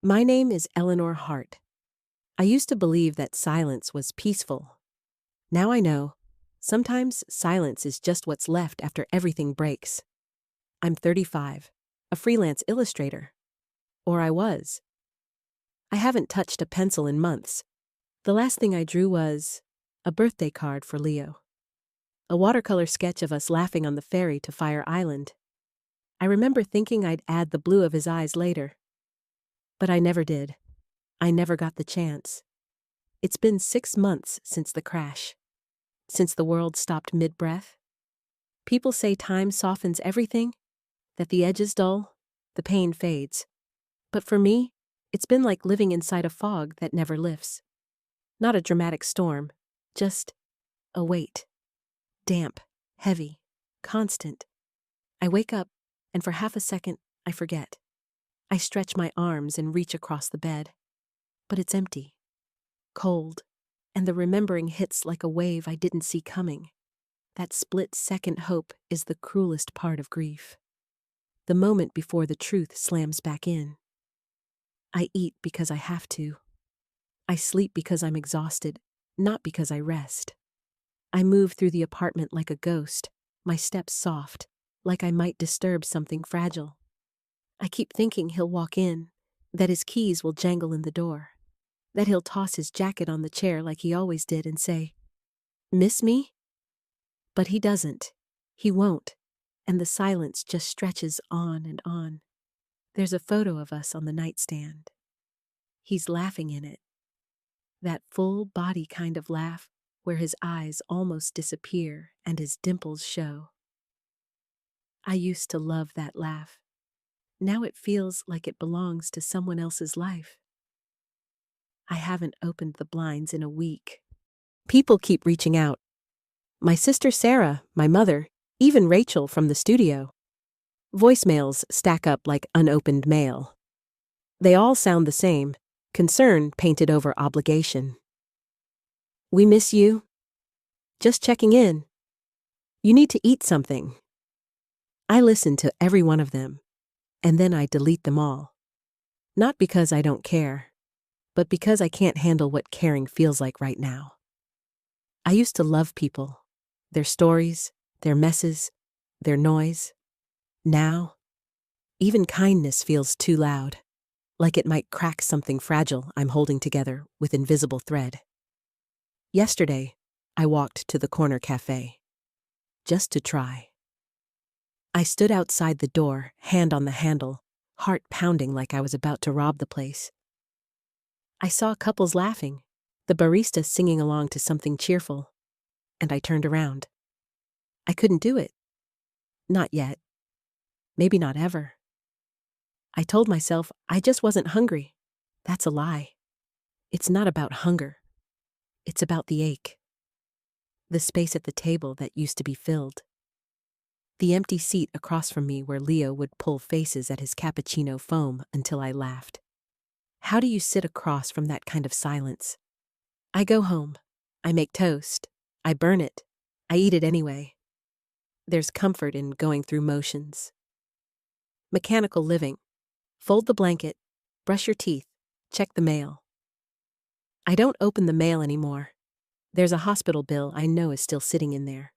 My name is Eleanor Hart. I used to believe that silence was peaceful. Now I know, sometimes silence is just what's left after everything breaks. I'm 35, a freelance illustrator. Or I was. I haven't touched a pencil in months. The last thing I drew was a birthday card for Leo. A watercolor sketch of us laughing on the ferry to Fire Island. I remember thinking I'd add the blue of his eyes later. But I never did. I never got the chance. It's been 6 months since the crash. Since the world stopped mid-breath. People say time softens everything, that the edges dull, the pain fades. But for me, it's been like living inside a fog that never lifts. Not a dramatic storm, just a weight. Damp, heavy, constant. I wake up, and for half a second, I forget. I stretch my arms and reach across the bed. But it's empty. Cold. And the remembering hits like a wave I didn't see coming. That split-second hope is the cruelest part of grief. The moment before the truth slams back in. I eat because I have to. I sleep because I'm exhausted, not because I rest. I move through the apartment like a ghost, my steps soft, like I might disturb something fragile. I keep thinking he'll walk in, that his keys will jangle in the door, that he'll toss his jacket on the chair like he always did and say, "Miss me?" But he doesn't. He won't. And the silence just stretches on and on. There's a photo of us on the nightstand. He's laughing in it. That full body kind of laugh where his eyes almost disappear and his dimples show. I used to love that laugh. Now it feels like it belongs to someone else's life. I haven't opened the blinds in a week. People keep reaching out. My sister Sarah, my mother, even Rachel from the studio. Voicemails stack up like unopened mail. They all sound the same, concern painted over obligation. "We miss you. Just checking in. You need to eat something." I listen to every one of them, and then I delete them all. Not because I don't care, but because I can't handle what caring feels like right now. I used to love people, their stories, their messes, their noise. Now, even kindness feels too loud, like it might crack something fragile I'm holding together with invisible thread. Yesterday, I walked to the corner cafe. Just to try. I stood outside the door, hand on the handle, heart pounding like I was about to rob the place. I saw couples laughing, the barista singing along to something cheerful, and I turned around. I couldn't do it. Not yet. Maybe not ever. I told myself I just wasn't hungry. That's a lie. It's not about hunger. It's about the ache. The space at the table that used to be filled. The empty seat across from me where Leo would pull faces at his cappuccino foam until I laughed. How do you sit across from that kind of silence? I go home. I make toast. I burn it. I eat it anyway. There's comfort in going through motions. Mechanical living. Fold the blanket, brush your teeth, check the mail. I don't open the mail anymore. There's a hospital bill I know is still sitting in there.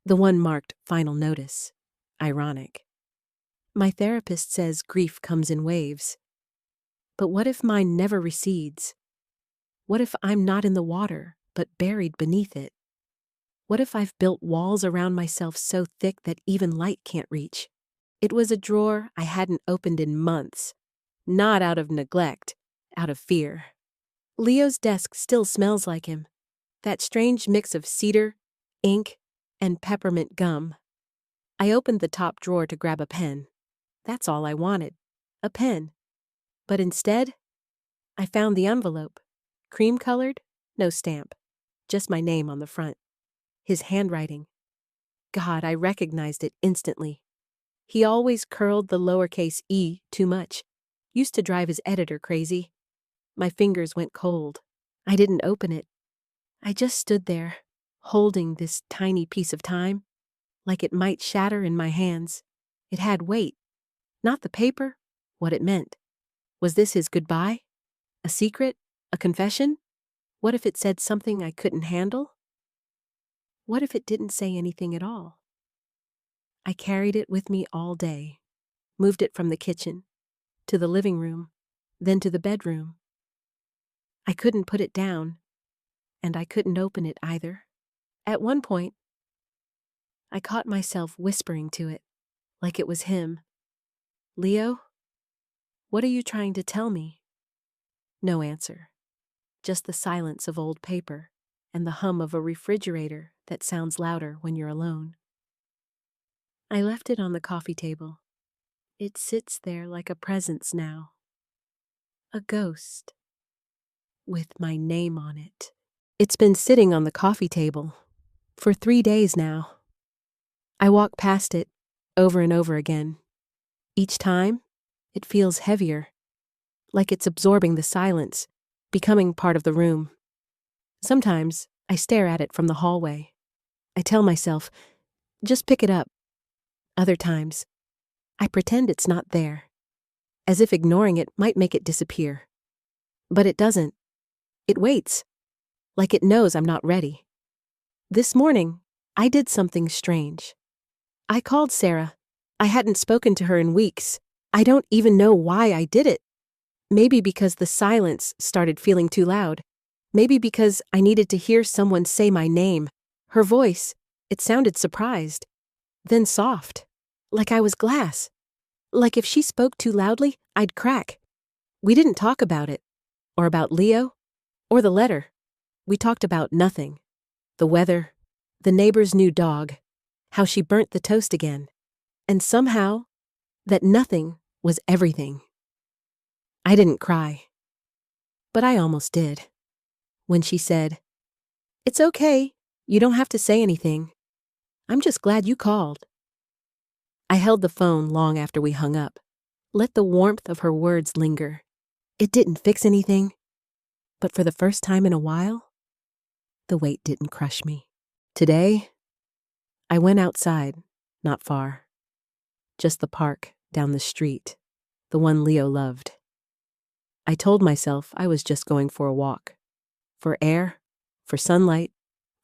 The one marked final notice. Ironic. My therapist says grief comes in waves. But what if mine never recedes? What if I'm not in the water, but buried beneath it? What if I've built walls around myself so thick that even light can't reach? It was a drawer I hadn't opened in months. Not out of neglect, out of fear. Leo's desk still smells like him. That strange mix of cedar, ink, and peppermint gum. I opened the top drawer to grab a pen. That's all I wanted. A pen. But instead, I found the envelope. Cream-colored, no stamp. Just my name on the front. His handwriting. God, I recognized it instantly. He always curled the lowercase e too much. Used to drive his editor crazy. My fingers went cold. I didn't open it. I just stood there, holding this tiny piece of time, like it might shatter in my hands. It had weight. Not the paper, what it meant. Was this his goodbye? A secret? A confession? What if it said something I couldn't handle? What if it didn't say anything at all? I carried it with me all day, moved it from the kitchen to the living room, then to the bedroom. I couldn't put it down, and I couldn't open it either. At one point, I caught myself whispering to it, like it was him. Leo, what are you trying to tell me? No answer. Just the silence of old paper and the hum of a refrigerator that sounds louder when you're alone. I left it on the coffee table. It sits there like a presence now. A ghost. With my name on it. It's been sitting on the coffee table for 3 days now. I walk past it over and over again. Each time, it feels heavier, like it's absorbing the silence, becoming part of the room. Sometimes, I stare at it from the hallway. I tell myself, just pick it up. Other times, I pretend it's not there, as if ignoring it might make it disappear. But it doesn't. It waits, like it knows I'm not ready. This morning, I did something strange. I called Sarah. I hadn't spoken to her in weeks. I don't even know why I did it. Maybe because the silence started feeling too loud. Maybe because I needed to hear someone say my name. Her voice, it sounded surprised, then soft, like I was glass. Like if she spoke too loudly, I'd crack. We didn't talk about it, or about Leo, or the letter. We talked about nothing. The weather, the neighbor's new dog, how she burnt the toast again, and somehow, that nothing was everything. I didn't cry, but I almost did. When she said, "It's okay, you don't have to say anything. I'm just glad you called." I held the phone long after we hung up. Let the warmth of her words linger. It didn't fix anything, but for the first time in a while, the weight didn't crush me. Today, I went outside, not far. Just the park down the street, the one Leo loved. I told myself I was just going for a walk. For air, for sunlight,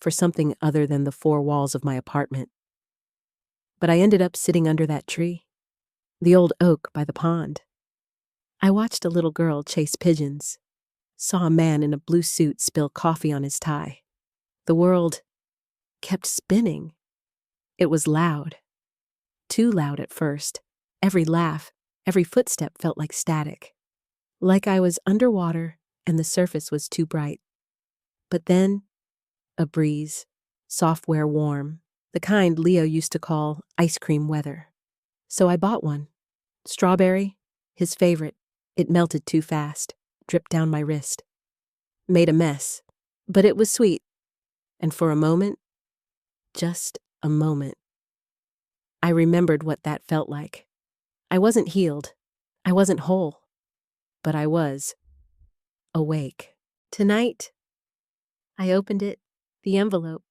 for something other than the four walls of my apartment. But I ended up sitting under that tree, the old oak by the pond. I watched a little girl chase pigeons, saw a man in a blue suit spill coffee on his tie. The world kept spinning. It was loud. Too loud at first. Every laugh, every footstep felt like static. Like I was underwater and the surface was too bright. But then, a breeze, software warm, the kind Leo used to call ice cream weather. So I bought one. Strawberry, his favorite. It melted too fast, dripped down my wrist. Made a mess, but it was sweet. And for a moment, just a moment, I remembered what that felt like. I wasn't healed. I wasn't whole. But I was awake. Tonight, I opened it, the envelope.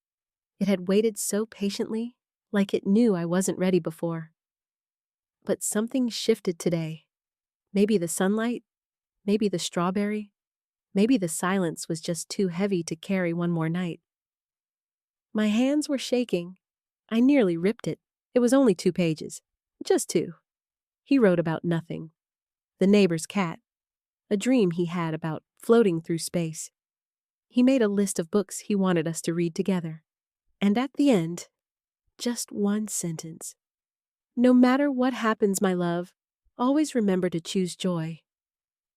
It had waited so patiently, like it knew I wasn't ready before. But something shifted today. Maybe the sunlight, maybe the strawberry, maybe the silence was just too heavy to carry one more night. My hands were shaking. I nearly ripped it. It was only 2 pages. Just 2. He wrote about nothing. The neighbor's cat. A dream he had about floating through space. He made a list of books he wanted us to read together. And at the end, just one sentence. No matter what happens, my love, always remember to choose joy.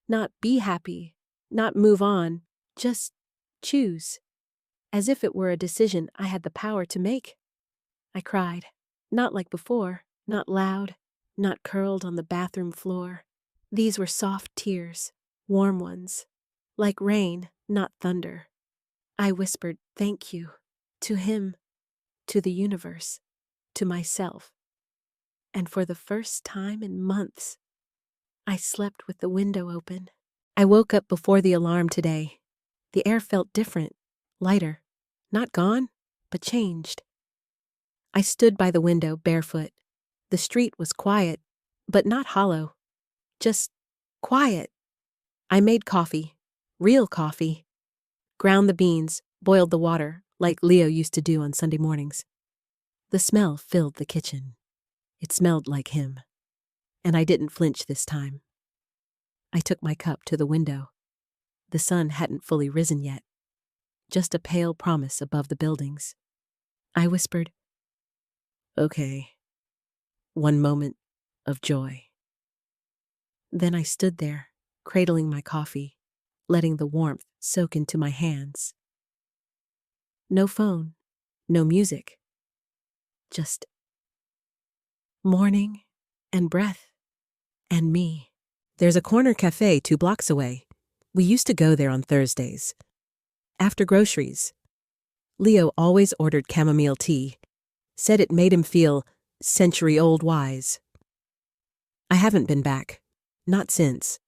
Not be happy, not move on, just choose. As if it were a decision I had the power to make. I cried. Not like before, not loud, not curled on the bathroom floor. These were soft tears, warm ones, like rain, not thunder. I whispered, thank you, to him, to the universe, to myself. And for the first time in months, I slept with the window open. I woke up before the alarm today. The air felt different, lighter, not gone, but changed. I stood by the window barefoot. The street was quiet, but not hollow. Just quiet, I made coffee. Real coffee. Ground the beans, boiled the water, like Leo used to do on Sunday mornings. The smell filled the kitchen. It smelled like him. And I didn't flinch this time. I took my cup to the window. The sun hadn't fully risen yet. Just a pale promise above the buildings. I whispered, "Okay." One moment of joy. Then I stood there, cradling my coffee, letting the warmth soak into my hands. No phone, no music. Just morning and breath and me. There's a corner cafe 2 blocks away. We used to go there on Thursdays. After groceries. Leo always ordered chamomile tea, said it made him feel century-old wise. I haven't been back. Not since.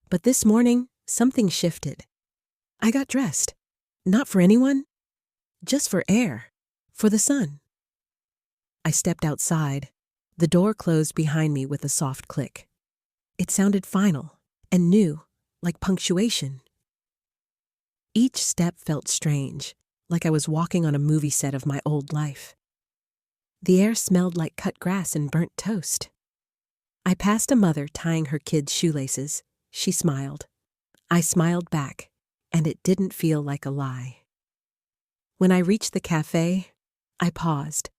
But this morning, something shifted. I got dressed. Not for anyone. Just for air. For the sun. I stepped outside. The door closed behind me with a soft click. It sounded final and new, like punctuation. Each step felt strange, like I was walking on a movie set of my old life. The air smelled like cut grass and burnt toast. I passed a mother tying her kids' shoelaces. She smiled. I smiled back, and it didn't feel like a lie. When I reached the cafe, I paused.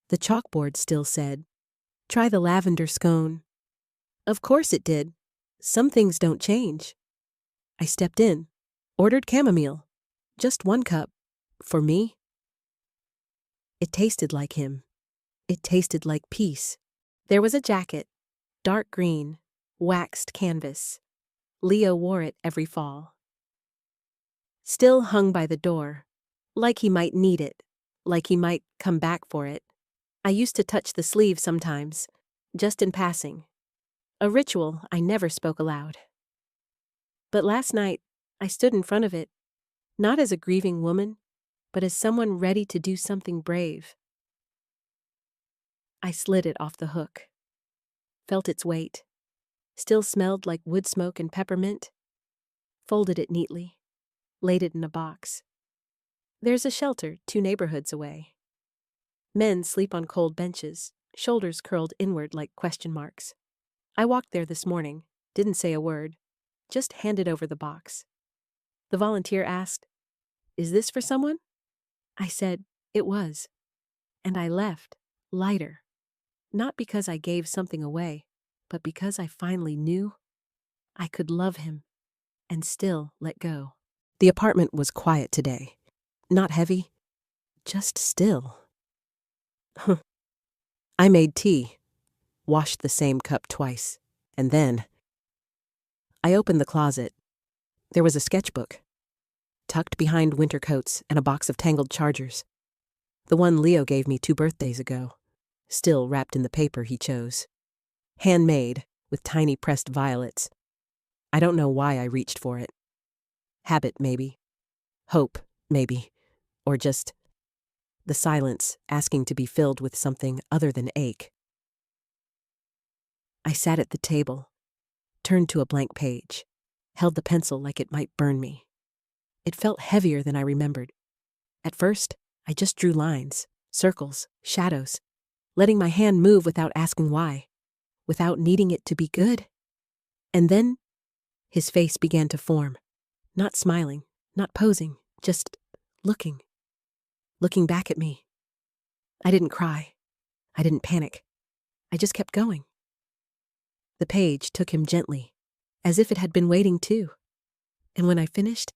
The chalkboard still said, "Try the lavender scone." Of course it did. Some things don't change. I stepped in, ordered chamomile. Just 1 cup. For me. It tasted like him. It tasted like peace. There was a jacket, dark green, waxed canvas. Leo wore it every fall. Still hung by the door, like he might need it, like he might come back for it. I used to touch the sleeve sometimes, just in passing. A ritual I never spoke aloud. But last night, I stood in front of it, not as a grieving woman, but as someone ready to do something brave. I slid it off the hook, felt its weight, still smelled like wood smoke and peppermint, folded it neatly, laid it in a box. There's a shelter 2 neighborhoods away. Men sleep on cold benches, shoulders curled inward like question marks. I walked there this morning, didn't say a word, just handed over the box. The volunteer asked, "Is this for someone?" I said, "It was." And I left, lighter. Not because I gave something away, but because I finally knew I could love him and still let go. The apartment was quiet today. Not heavy, just still. I made tea, washed the same cup twice, and then I opened the closet. There was a sketchbook, tucked behind winter coats and a box of tangled chargers. The one Leo gave me 2 birthdays ago, still wrapped in the paper he chose. Handmade, with tiny pressed violets. I don't know why I reached for it. Habit, maybe. Hope, maybe. Or just the silence asking to be filled with something other than ache. I sat at the table, turned to a blank page, held the pencil like it might burn me. It felt heavier than I remembered. At first, I just drew lines, circles, shadows, letting my hand move without asking why, without needing it to be good. And then, his face began to form, not smiling, not posing, just looking back at me. I didn't cry. I didn't panic. I just kept going. The page took him gently, as if it had been waiting too. And when I finished,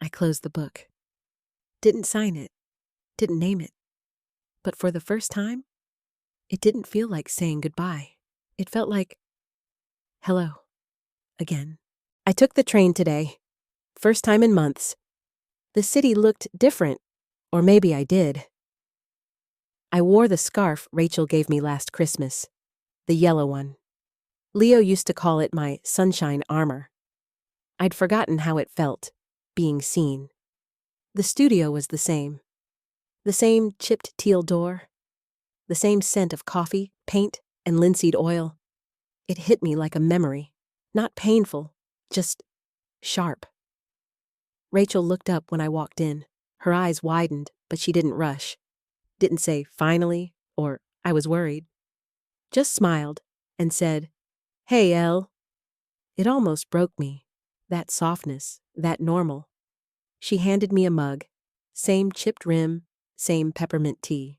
I closed the book. Didn't sign it, didn't name it. But for the first time, it didn't feel like saying goodbye. It felt like, hello, again. I took the train today. First time in months. The city looked different, or maybe I did. I wore the scarf Rachel gave me last Christmas, the yellow one. Leo used to call it my sunshine armor. I'd forgotten how it felt, being seen. The studio was the same chipped teal door, the same scent of coffee, paint, and linseed oil. It hit me like a memory, not painful, just sharp. Rachel looked up when I walked in. Her eyes widened, but she didn't rush. Didn't say, finally, or I was worried. Just smiled and said, "Hey, Elle." It almost broke me. That softness, that normal. She handed me a mug. Same chipped rim, same peppermint tea.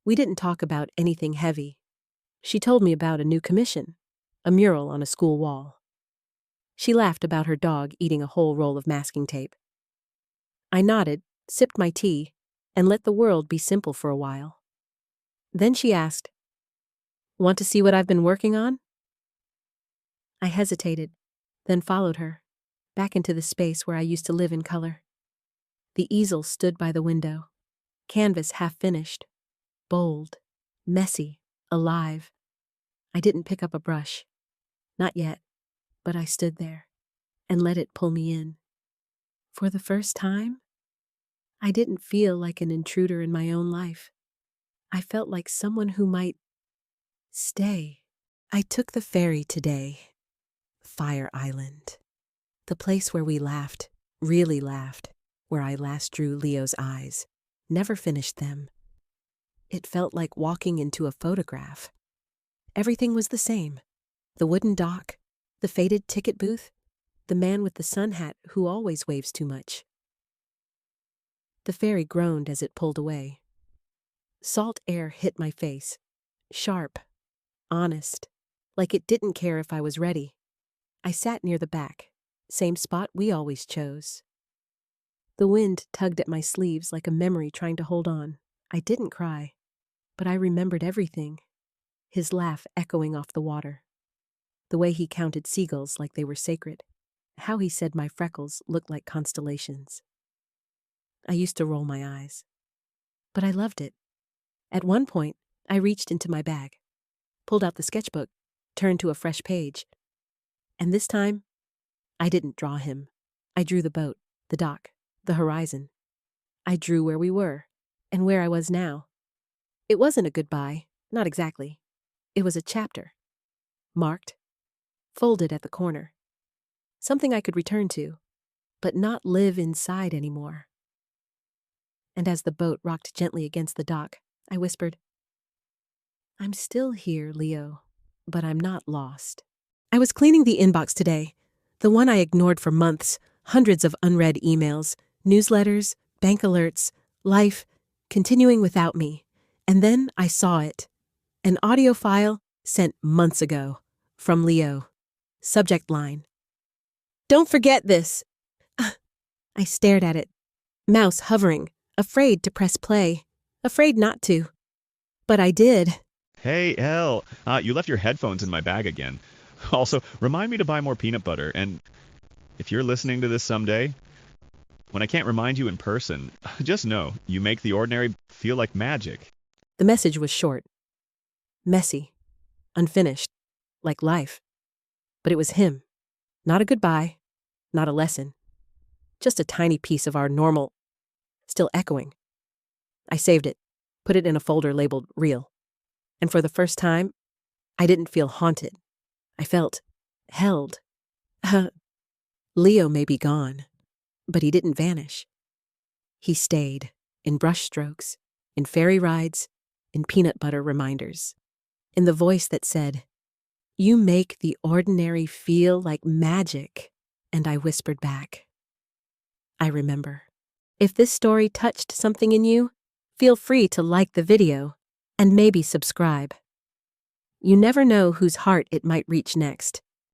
We didn't talk about anything heavy. She told me about a new commission, a mural on a school wall. She laughed about her dog eating a whole roll of masking tape. I nodded, sipped my tea, and let the world be simple for a while. Then she asked, "Want to see what I've been working on?" I hesitated, then followed her, back into the space where I used to live in color. The easel stood by the window, canvas half finished, bold, messy, alive. I didn't pick up a brush. Not yet, but I stood there and let it pull me in. For the first time, I didn't feel like an intruder in my own life. I felt like someone who might stay. I took the ferry today. Fire Island. The place where we laughed, really laughed, where I last drew Leo's eyes. Never finished them. It felt like walking into a photograph. Everything was the same. The wooden dock, the faded ticket booth, the man with the sun hat who always waves too much. The ferry groaned as it pulled away. Salt air hit my face. Sharp. Honest. Like it didn't care if I was ready. I sat near the back. Same spot we always chose. The wind tugged at my sleeves like a memory trying to hold on. I didn't cry, but I remembered everything. His laugh echoing off the water. The way he counted seagulls like they were sacred. How he said my freckles looked like constellations. I used to roll my eyes. But I loved it. At one point, I reached into my bag, pulled out the sketchbook, turned to a fresh page. And this time, I didn't draw him. I drew the boat, the dock, the horizon. I drew where we were, and where I was now. It wasn't a goodbye, not exactly. It was a chapter. Marked, folded at the corner. Something I could return to, but not live inside anymore. And as the boat rocked gently against the dock, I whispered, "I'm still here, Leo, but I'm not lost." I was cleaning the inbox today, the one I ignored for months, hundreds of unread emails, newsletters, bank alerts, life, continuing without me. And then I saw it. An audio file sent months ago, from Leo. Subject line, "Don't forget this." I stared at it, mouse hovering, afraid to press play, afraid not to. But I did. Hey, Elle, you left your headphones in my bag again. Also, remind me to buy more peanut butter, and if you're listening to this someday, when I can't remind you in person, just know you make the ordinary feel like magic. The message was short. Messy. Unfinished. Like life. But it was him. Not a goodbye. Not a lesson. Just a tiny piece of our normal, still echoing. I saved it, put it in a folder labeled Real. And for the first time, I didn't feel haunted. I felt held. Leo may be gone, but he didn't vanish. He stayed, in brushstrokes, in ferry rides, in peanut butter reminders, in the voice that said, "You make the ordinary feel like magic." And I whispered back, "I remember." If this story touched something in you, feel free to like the video and maybe subscribe. You never know whose heart it might reach next.